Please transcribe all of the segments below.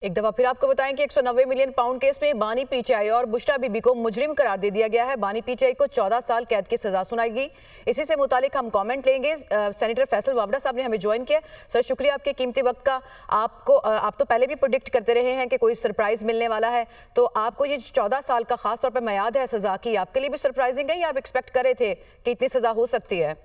एक दफा फिर आपको बताएं कि 190 मिलियन पाउंड केस में बानी पीटीआई और बुशरा बीबी को मुजरिम करार दे दिया गया है। बानी पीटीआई को 14 साल कैद की सजा सुनाई गई। इसी से मुतालिक हम कमेंट लेंगे। सेनेटर फैसल वावडा साहब ने हमें ज्वाइन किया। सर शुक्रिया आपके कीमती वक्त का। आप तो पहले भी प्रोडिक्ट करते रहे हैं कि कोई सरप्राइज मिलने वाला है, तो आपको ये 14 साल का खास तौर पर मियाद है सजा की, आपके लिए भी सरप्राइजिंग है या आप एक्सपेक्ट कर रहे थे कि इतनी सजा हो सकती है?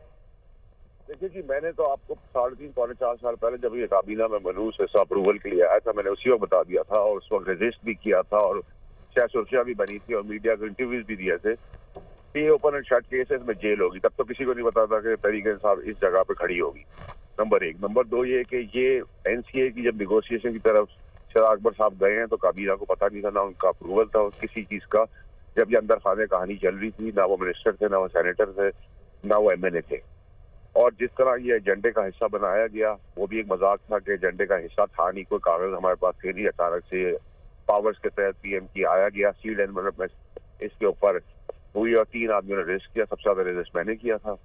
देखिए जी, मैंने तो आपको 3.5 पौने 4 साल पहले जब ये काबीना में मनूस हिस्सा अप्रूवल के लिए आया था, मैंने उसी वक्त बता दिया था और उस वक्त रजिस्ट भी किया था और शायद सुर्खियां भी बनी थी और मीडिया को इंटरव्यूज भी दिए थे कि ओपन एंड शट केसेस में जेल होगी। तब तो किसी को नहीं पता था कि तहरीक इंसाफ इस जगह पे खड़ी होगी। नंबर 1। नंबर 2 ये कि ये एनसीए की जब निगोशिएशन की तरफ शहजाद अकबर साहब गए हैं तो काबीना को पता नहीं था, ना उनका अप्रूवल था किसी चीज का। जब ये अंदर खाने कहानी चल रही थी, ना वो मिनिस्टर थे, ना वो सेनेटर थे, ना वो एमएनए थे। और जिस तरह ये एजेंडे का हिस्सा बनाया गया वो भी एक मजाक था कि एजेंडे का हिस्सा था नहीं, कोई कागज हमारे पास थे नहीं। अचानक से पावर्स के तहत पीएम की आया गया, सील्ड एनवेलप इसके ऊपर हुई और 3 आदमियों ने रेस्ट किया। सबसे ज्यादा रेजिस्ट मैंने किया था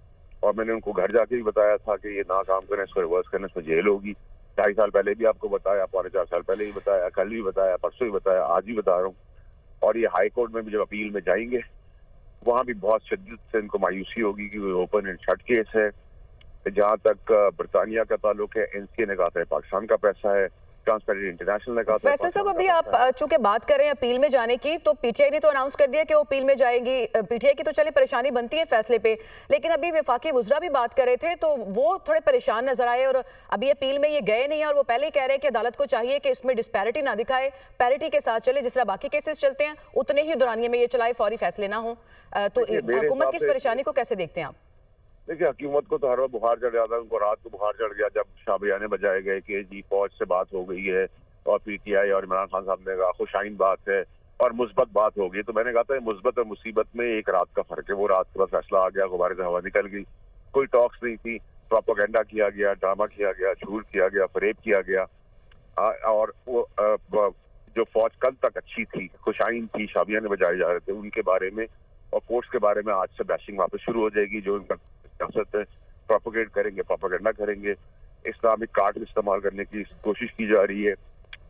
और मैंने उनको घर जाके भी बताया था कि ये ना काम करें, इसको रिवर्स करने से जेल होगी। 2.5 साल पहले भी आपको बताया, 4.25 साल पहले भी बताया, कल भी बताया, परसों भी बताया, आज भी बता रहा हूँ। और ये हाई कोर्ट में भी जब अपील में जाएंगे वहां भी बहुत शिद्दत से इनको मायूसी होगी कि वो ओपन एंड शट केस है। जहां तक बरतानिया का ताल्लुक है, एनसीए ने कहा था पाकिस्तान का पैसा है, ट्रांसपेरेंसी इंटरनेशनल ने कहा था। फैसल साहब, अभी आप चूंकि बात कर रहे हैं अपील में जाने की, तो पीटीआई ने तो अनाउंस कर दिया कि वो अपील में जाएगी। पीटीआई की तो चले परेशानी बनती है फैसले पे, लेकिन अभी वफाकी वुज़रा भी बात कर रहे थे तो वो थोड़े परेशान नजर आए और अभी अपील में ये गए नहीं और वो पहले ही कह रहे हैं कि अदालत को चाहिए कि इसमें डिस्पैरिटी ना दिखाए, पैरिटी के साथ चले, जिस तरह बाकी केसेस चलते हैं उतने ही दौरानिए में ये चलाए, फौरी फैसले ना हो। तो हुकूमत की इस परेशानी को कैसे देखते हैं आप? देखिए, हुकूमत को तो हर वक्त बुखार चढ़ जाता है। उनको रात को बुखार चढ़ गया जब शाबियाने बजाए गए कि जी फौज से बात हो गई है और पीटीआई और इमरान खान साहब ने कहा खुशाइन बात है और मुस्बत बात हो गई। तो मैंने कहा था मुस्बत और मुसीबत में एक रात का फर्क है। वो रात के बाद फैसला आ गया, गुब्बारे से हवा निकल गई, कोई टॉक्स नहीं थी, प्रोपेगेंडा किया गया, ड्रामा किया गया, झूठ किया गया, फरेब किया गया। और वो जो फौज कल तक अच्छी थी, खुशाइन थी, शाबियाने बजाए जा रहे थे, उनके बारे में और कोर्ट्स के बारे में आज से बैशिंग वापस शुरू हो जाएगी। जो इनका प्रोपोगेट करेंगे, प्रोपेगेंडा करेंगे, इस्लामिक कार्ड इस्तेमाल करने की कोशिश की जा रही है।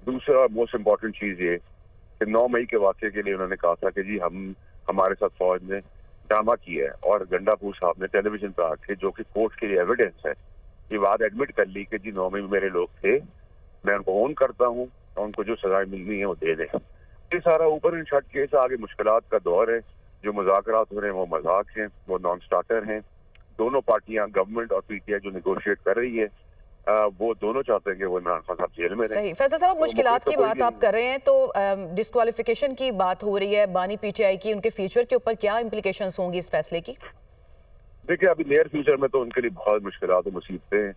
दूसरा मोस्ट इम्पोर्टेंट चीज ये कि 9 मई के वाक़े के लिए उन्होंने कहा था कि जी हमारे साथ फौज ने ड्रामा किया है और गंडापुर साहब ने टेलीविजन पर आके, जो कि कोर्ट के लिए एविडेंस है, ये बात एडमिट कर ली कि जी 9 मई में मेरे लोग थे, मैं उनको ओन करता हूँ और उनको जो सजाएं मिलनी है वो दे दें। ये सारा ऊपर इन शट केस आगे मुश्किलात का दौर है। जो मुज़ाकरात हो रहे हैं वो मजाक हैं, वो नॉन स्टार्टर हैं। दोनों पार्टियां, गवर्नमेंट और पीटीआई जो निगोशिएट कर रही है, वो दोनों चाहते हैं कि वो इमरान खान साहब जेल में रहें। सही। फैसल साहब, तो मुश्किलात की बात आप कर रहे हैं तो डिस्क्वालिफिकेशन की बात हो रही है बानी पीटीआई की, उनके फ्यूचर के ऊपर क्या इंप्लीकेशंस होंगी इस फैसले की? देखिए, अभी नियर फ्यूचर में तो उनके लिए बहुत मुश्किलात और मुसीबतें,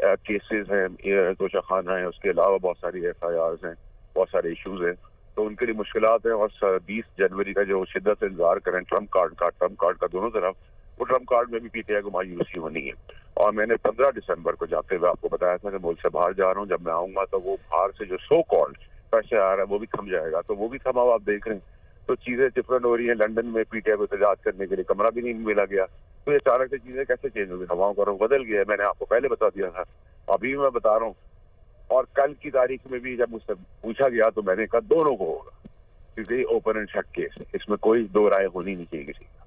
केसेस हैं, तोशा खाना है, उसके अलावा बहुत सारी FIRs हैं, बहुत सारे इशूज हैं, तो उनके लिए मुश्किलात हैं। और 20 जनवरी का जो शिद्दत से इंतजार करें ट्रम्प कार्ड का दोनों तरफ, वो ट्रम्प कार्ड में भी पीटीआई को मायूसी होनी है। और मैंने 15 दिसंबर को जाते हुए आपको बताया था कि मुल्क से बाहर जा रहा हूँ, जब मैं आऊंगा तो वो बाहर से जो सो कॉल्ड प्रेशर आ रहा है वो भी थम जाएगा। तो वो भी थमा हुआ आप देख रहे हैं। तो चीजें डिफरेंट हो रही है। लंदन में पीटीआई को एहतजाज करने के लिए कमरा भी नहीं मिला गया। तो ये अचानक से चीजें कैसे चेंज होगी? हवाओं का रुख बदल गया है। मैंने आपको पहले बता दिया था, अभी भी मैं बता रहा हूँ। और कल की तारीख में भी जब मुझसे पूछा गया तो मैंने कहा दोनों को होगा, क्योंकि ओपन एंड शट केस है, इसमें कोई दो राय होनी नहीं चाहिए किसी का।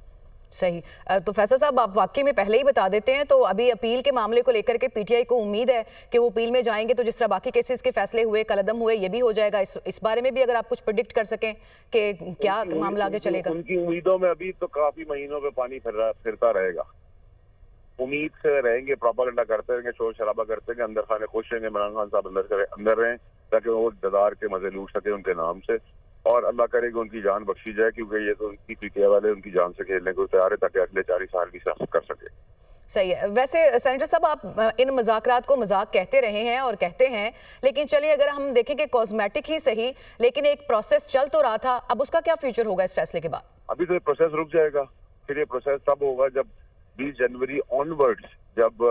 सही। तो फैसल साहब, आप वाकई में पहले ही बता देते हैं, तो अभी अपील के मामले को लेकर के पीटीआई को उम्मीद है कि वो अपील में जाएंगे तो जिस तरह बाकी केसेस के फैसले हुए, कलअदम हुए, ये भी हो जाएगा। इस बारे में भी अगर आप कुछ प्रेडिक्ट कर सकें कि क्या मामला आगे चलेगा? उनकी उम्मीदों में अभी तो काफी महीनों में पानी फिरता रहेगा। उम्मीद से रहेंगे, प्रोपेगेंडा करते रहेंगे, शोर शराबा करते रहेंगे, अंदर खाने खुश रहेंगे, इमरान खान साहब अंदर रहें ताकि वो इक़्तिदार के मजे लूट सके उनके नाम से। और अल्लाह करेगा उनकी जान बख्शी जाए, क्योंकि ये तो उनकी पीटीआई वाले उनकी जान से खेलने को तैयार है ताकि अगले 4 साल की सियासत कर सके। सही है। वैसे सेनेटर साहब, आप इन मज़ाकरात को मजाक कहते रहे हैं और कहते हैं, लेकिन चलिए अगर हम देखें कि कॉस्मेटिक ही सही, लेकिन एक प्रोसेस चल तो रहा था, अब उसका क्या फ्यूचर होगा इस फैसले के बाद? अभी तो ये प्रोसेस रुक जाएगा। फिर ये प्रोसेस तब होगा जब 20 जनवरी ऑनवर्ड्स, जब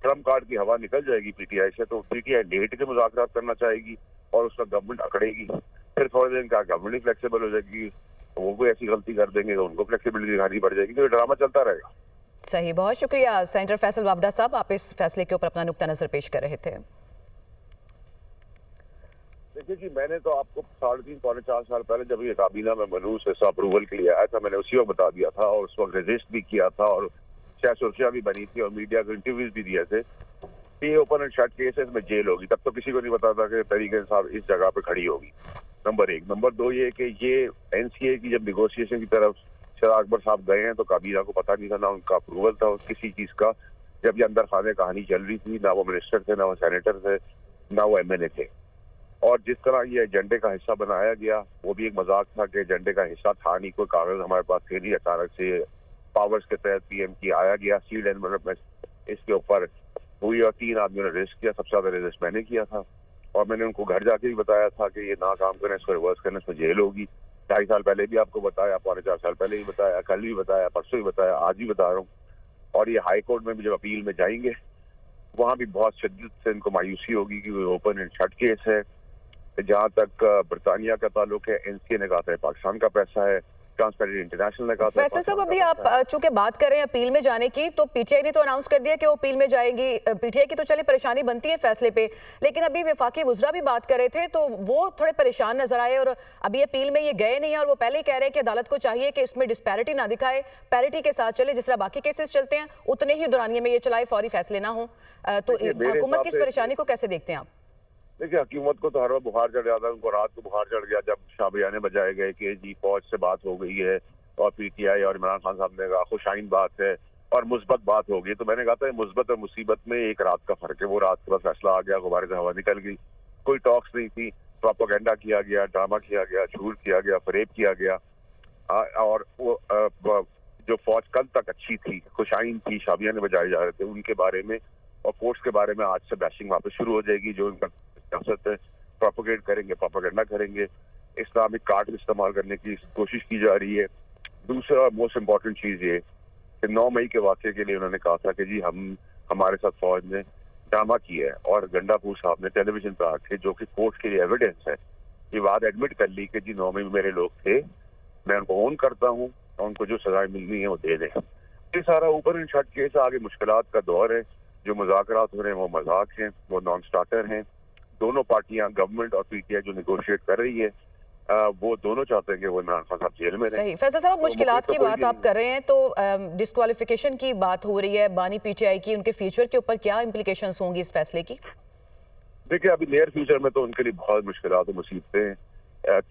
ट्रम्प कार्ड की हवा निकल जाएगी पीटीआई से, तो पीटीआई लेट के मुज़ाकरात करना चाहेगी और उसका गवर्नमेंट अकड़ेगी। फिर थोड़े दिन का गवर्नमेंट फ्लेक्सिबल हो जाएगी, वो कोई ऐसी गलती कर देंगे तो उनको फ्लेक्सिबिलिटी दिखानी पड़ जाएगी। तो ये ड्रामा चलता रहेगा। सही। बहुत शुक्रिया सेनेटर फैसल वावडा साहब, आप इस फैसले के ऊपर अपना नुक्ता नजर पेश कर रहे थे। देखिए जी, मैंने तो आपको 3.5 पौने 4 साल पहले जब ये काबीना में मनूस हिस्सा अप्रूवल के लिए आया था, मैंने उसी वक्त बता दिया था और उस वक्त रजिस्ट भी किया था और शायद सुर्खियां भी बनी थी और मीडिया को इंटरव्यूज भी दिए थे। ये ओपन एंड शट केसेस में जेल होगी, तब तो किसी को नहीं पता था कि तरीके साहब इस जगह पे खड़ी होगी। नंबर 1। नंबर 2 ये कि ये एनसीए की जब निगोशिएशन की तरफ शहजाद अकबर साहब गए हैं तो काबीना को पता नहीं था, ना उनका अप्रूवल था किसी चीज का। जब ये अंदर खाने कहानी चल रही थी, ना वो मिनिस्टर थे, ना वो सेनेटर थे, ना वो एमएनए थे। और जिस तरह ये एजेंडे का हिस्सा बनाया गया वो भी एक मजाक था कि एजेंडे का हिस्सा था नहीं, कोई कागज हमारे पास थे नहीं। अचानक से पावर्स के तहत पीएम की आया गया, सील एनवेलप इसके ऊपर हुई और 3 आदमियों ने रेस्ट किया। सबसे ज्यादा रेस्ट मैंने किया था और मैंने उनको घर जाके भी बताया था कि ये ना काम करें, इसको रिवर्स करने, इसमें जेल होगी। 2.5 साल पहले भी आपको बताया, पौने 4 साल पहले भी बताया, कल भी बताया, परसों भी बताया, आज भी बता रहा हूँ। और ये हाई कोर्ट में भी जब अपील में जाएंगे वहां भी बहुत शिद्दत से इनको मायूसी होगी कि ओपन एंड शट केस है। जहां तक बरतानिया का ताल्लुक है, एनसीए ने कहा था पाकिस्तान का पैसा है, ट्रांसपेरेंसी इंटरनेशनल ने कहा था। फैसल साहब, अभी आप चूंकि बात कर रहे हैं अपील में जाने की, तो पीटीआई ने तो अनाउंस कर दिया कि वो अपील में जाएगी। पीटीआई की तो चले परेशानी बनती है फैसले पे, लेकिन अभी वफाकी वुज़रा भी बात कर रहे थे तो वो थोड़े परेशान नजर आए और अभी अपील में ये गए नहीं है और वो पहले ही कह रहे हैं कि अदालत को चाहिए कि इसमें डिस्पैरिटी ना दिखाए, पैरिटी के साथ चले, जिस तरह बाकी केसेस चलते हैं उतने ही दौरानिए में ये चलाए, फौरी फैसले ना हो। तो हुकूमत की इस परेशानी को कैसे देखते हैं आप? देखिए, हुकूमत को तो हर वक्त बुखार चढ़ जाता है। उनको रात को बुखार चढ़ गया जब शाबियाने बजाए गए कि जी फौज से बात हो गई है और पीटीआई और इमरान खान साहब ने कहा खुशाइन बात है और मुस्बत बात हो गई। तो मैंने कहा था मुस्बत और मुसीबत में एक रात का फर्क है। वो रात के बाद फैसला आ गया, गुब्बारे से हवा निकल गई, कोई टॉक्स नहीं थी, प्रोपेगेंडा किया गया, ड्रामा किया गया, झूठ किया गया, फरेब किया गया। और वो जो फौज कल तक अच्छी थी, खुशाइन थी, शाबियाने बजाए जा रहे थे, उनके बारे में और कोर्ट्स के बारे में आज से बैशिंग वापस शुरू हो जाएगी। जो उनका सियासत है, प्रोपेगेट करेंगे, प्रोपेगेंडा करेंगे, इस्लामिक कार्ड इस्तेमाल करने की कोशिश की जा रही है। दूसरा मोस्ट इम्पोर्टेंट चीज ये कि 9 मई के वाक़े के लिए उन्होंने कहा था कि जी हमारे साथ फौज ने ड्रामा किया है और गंडापुर साहब ने टेलीविजन पर आके, जो कि कोर्ट के लिए एविडेंस है, ये बात एडमिट कर ली कि जी 9 मई में मेरे लोग थे, मैं उनको ओन करता हूँ और उनको जो सजाएं मिलनी है वो दे दें। ये सारा ऊपर एंड शट केस, आगे मुश्किलात का दौर है। जो मुज़ाकरात हो रहे हैं वो मजाक हैं, वो नॉन स्टार्टर हैं। दोनों पार्टियां, गवर्नमेंट और पीटीआई जो निगोशिएट कर रही है, वो दोनों चाहते हैं कि वो इमरान खान साहब जेल में रहें। सही। फैसल साहब, मुश्किलात की बात आप कर रहे हैं तो डिस्क्वालिफिकेशन की बात हो रही है बानी पीटीआई की, उनके फ्यूचर के ऊपर क्या इंप्लीकेशंस होंगी इस फैसले की? देखिए, अभी नियर फ्यूचर में तो उनके लिए बहुत मुश्किलात और मुसीबतें,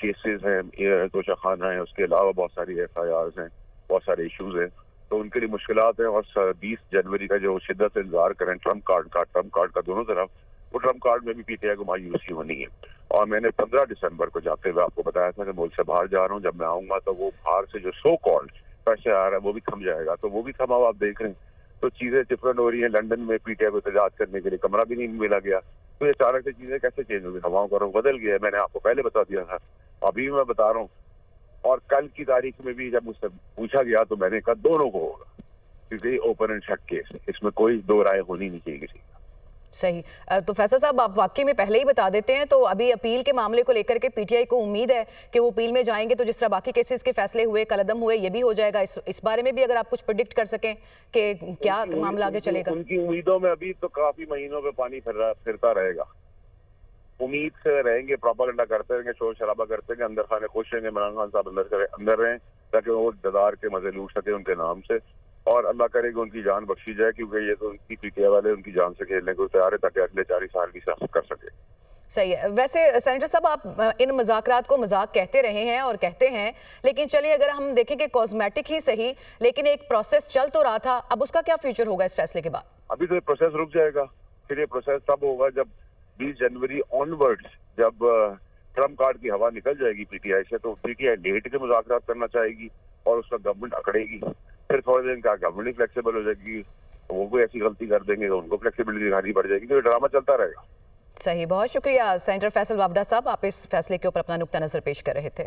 केसेस हैं, तोशा खाना है, उसके अलावा बहुत सारी FIRs हैं, बहुत सारे इशूज हैं, तो उनके लिए मुश्किलात हैं। और 20 जनवरी का जो शिद्दत से इंतजार करें ट्रम्प कार्ड का दोनों तरफ, वो ट्रम्प कार्ड में भी पीटीआई को मायूसी होनी है। और मैंने 15 दिसंबर को जाते हुए आपको बताया था कि मुल्क से बाहर जा रहा हूँ, जब मैं आऊंगा तो वो बाहर से जो सो कॉल्ड प्रेशर आ रहा है वो भी थम जाएगा। तो वो भी थमा हुआ आप देख रहे हैं। तो चीजें डिफरेंट हो रही हैं। लंदन में पीटीआई को एहतजाज करने के लिए कमरा भी नहीं मिला गया। तो ये अचानक से चीजें कैसे चेंज हो गई? हवाओं का रुख बदल गया। मैंने आपको पहले बता दिया था, अभी मैं बता रहा हूँ। और कल की तारीख में भी जब मुझसे पूछा गया तो मैंने कहा दोनों को होगा, क्योंकि ओपन एंड शट केस है, इसमें कोई दो राय होनी नहीं चाहिए किसी का। सही। तो फैसल साहब, आप वाकई में पहले ही बता देते हैं, तो अभी अपील के मामले को लेकर के पीटीआई को उम्मीद है कि वो अपील में जाएंगे तो जिस तरह बाकी केसेस के फैसले हुए, कलअदम हुए, ये भी हो जाएगा। इस बारे में भी अगर आप कुछ प्रेडिक्ट कर सकें कि क्या मामला आगे चलेगा? उनकी उम्मीदों में अभी तो काफी महीनों पे पानी फिरता रहेगा। उम्मीद से रहेंगे, प्रोपेगेंडा करते रहेंगे, शोर शराबा करते रहेंगे, अंदर खाने खुश रहेंगे, इमरान खान साहब अंदर रहें ताकि वो इक़्तिदार के मजे लूट सके उनके नाम से। और अल्लाह करेगा उनकी जान बख्शी जाए, क्योंकि ये तो उनकी पीटीआई वाले उनकी जान से खेलने को तैयार है ताकि अगले 4 साल की सियासत कर सके। सही है। वैसे सेनेटर साहब, आप इन मज़ाकरात को मजाक कहते रहे हैं और कहते हैं, लेकिन चलिए अगर हम देखें कि कॉस्मेटिक ही सही, लेकिन एक प्रोसेस चल तो रहा था, अब उसका क्या फ्यूचर होगा इस फैसले के बाद? अभी तो ये प्रोसेस रुक जाएगा। फिर ये प्रोसेस तब होगा जब 20 जनवरी ऑनवर्ड्स, जब ट्रम्प कार्ड की हवा निकल जाएगी पीटीआई से, तो पीटीआई लेट के मुज़ाकरात करना चाहेगी और उसका गवर्नमेंट अकड़ेगी। फिर थोड़े दिन का गवर्नमेंट फ्लेक्सिबल हो जाएगी, वो कोई ऐसी गलती कर देंगे तो उनको फ्लेक्सिबिलिटी दिखानी पड़ जाएगी। तो ये ड्रामा चलता रहेगा। सही। बहुत शुक्रिया सेनेटर फैसल वावडा साहब, आप इस फैसले के ऊपर अपना नुक्ता नजर पेश कर रहे थे।